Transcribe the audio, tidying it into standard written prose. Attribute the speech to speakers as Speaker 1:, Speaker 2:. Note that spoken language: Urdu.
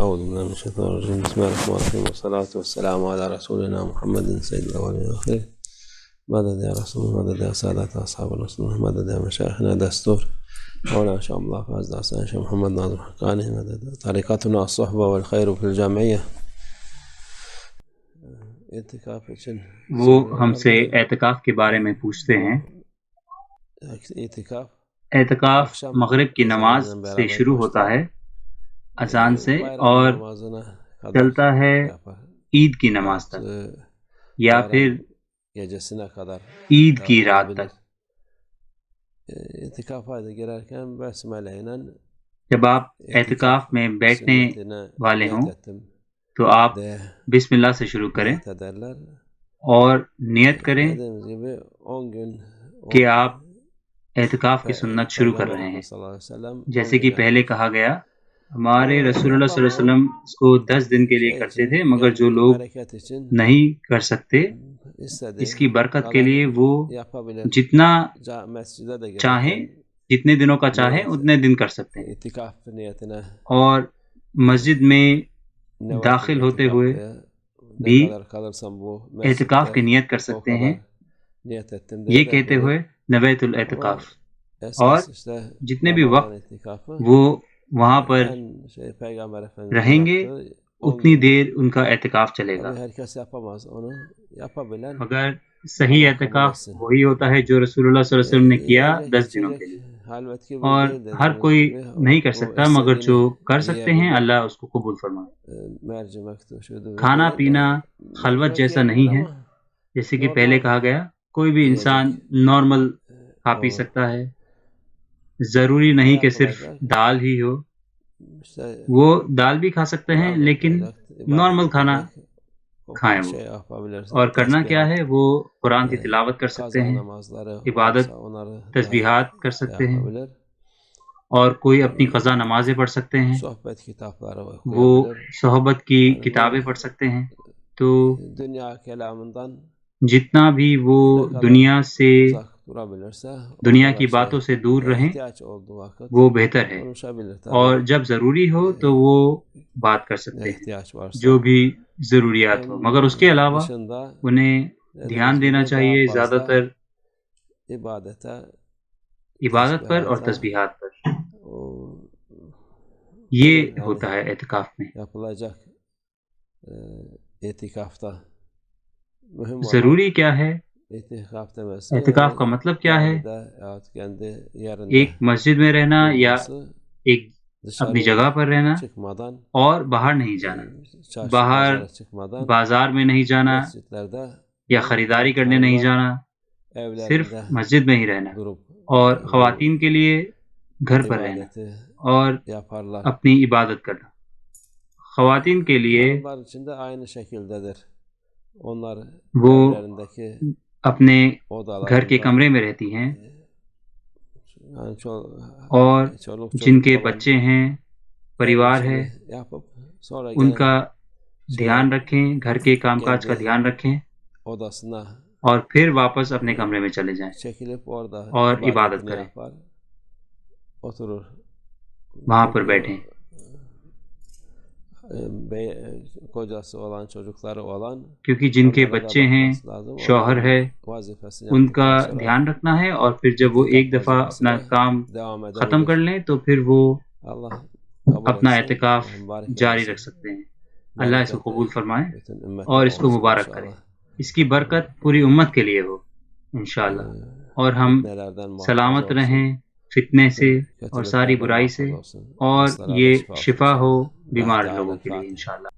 Speaker 1: أعوذ بالله من الشيطان الرجيم بسم الله الرحمن الرحيم والصلاة والسلام على رسولنا محمد سيد الأولين والآخرين مدد يا رسول مدد يا سادة أصحاب الرسول مدد يا مشايخنا دستور مولانا شاء الله فاز حسن شيخ محمد ناظر حقاني مدد طريقتنا الصحبة والخير في الجامعية اعتکاف
Speaker 2: وہ ہم سے اعتکاف کے بارے میں پوچھتے ہیں۔ اعتکاف مغرب کی نماز سے شروع ہوتا ہے اذان سے اور چلتا ہے عید کی نماز تک یا پھر عید کی رات تک۔ جب آپ اعتکاف میں بیٹھنے والے ہوں تو آپ بسم اللہ سے شروع کریں اور نیت کریں کہ آپ اعتکاف کی سنت شروع کر رہے ہیں۔ جیسے کہ پہلے کہا گیا، ہمارے رسول اللہ صلی اللہ علیہ وسلم اس کو 10 دن کے لیے کرتے تھے، مگر جو لوگ نہیں کر سکتے اس کی برکت کے لیے وہ جتنا چاہیں جتنے دنوں کا چاہیں اتنے دن کر سکتے ہیں، اور مسجد میں داخل ہوتے ہوئے بھی اعتکاف کی نیت کر سکتے ہیں، یہ کہتے ہوئے نویت الاعتکاف، اور جتنے بھی وقت وہ وہاں پر رہیں گے اتنی دیر ان کا اعتکاف چلے گا۔ مگر صحیح اعتکاف وہی ہوتا ہے جو رسول اللہ صلی اللہ علیہ وسلم نے کیا 10 دنوں کے لیے، اور ہر کوئی نہیں کر سکتا، مگر جو کر سکتے ہیں اللہ اس کو قبول فرمائے۔ کھانا پینا خلوت جیسا نہیں ہے، جیسے کہ پہلے کہا گیا کوئی بھی انسان نارمل کھا پی سکتا ہے، ضروری نہیں کہ صرف دال ہی ہو، وہ دال بھی کھا سکتے ہیں لیکن نارمل کھانا کھائیں وہ، اور کرنا کیا ہے وہ قرآن کی تلاوت کر سکتے ہیں، عبادت تسبیحات کر سکتے ہیں، اور کوئی اپنی قضا نمازیں پڑھ سکتے ہیں، وہ صحبت کی کتابیں پڑھ سکتے ہیں۔ تو جتنا بھی وہ دنیا کی باتوں سے دور رہیں وہ بہتر ہے، اور جب ضروری ہو تو وہ بات کر سکتے ہیں جو بھی ضروریات ہو، مگر اس کے علاوہ انہیں دھیان دینا چاہیے زیادہ تر عبادت پر اور تسبیحات پر۔ یہ ہوتا ہے اعتکاف میں۔ ضروری کیا ہے، اعتکاف کا مطلب کیا ہے؟ ایک مسجد میں رہنا یا ایک اپنی جگہ پر رہنا اور باہر نہیں جانا، باہر بازار میں نہیں جانا یا خریداری کرنے نہیں جانا، صرف مسجد میں ہی رہنا، اور خواتین کے لیے گھر پر رہنا اور اپنی عبادت کرنا۔ خواتین کے لیے وہ اپنے گھر کے کمرے میں رہتی ہیں، اور جن کے بچے ہیں، پریوار ہے، ان کا دھیان رکھیں، گھر کے کام کاج کا دھیان رکھیں، اور پھر واپس اپنے کمرے میں چلے جائیں اور عبادت کریں، وہاں پر بیٹھیں۔ کیونکہ جن کے بچے ہیں، شوہر ہے، ان کا دھیان رکھنا ہے، اور پھر جب وہ ایک دفعہ اپنا کام ختم کر لیں تو پھر وہ اپنا اعتکاف جاری رکھ سکتے ہیں۔ اللہ اس کو قبول فرمائے اور اس کو مبارک کرے، اس کی برکت پوری امت کے لیے ہو انشاءاللہ، اور ہم سلامت رہیں فتنے سے اور ساری برائی سے، اور یہ شفا ہو بیمار لوگوں کے لیے انشاءاللہ۔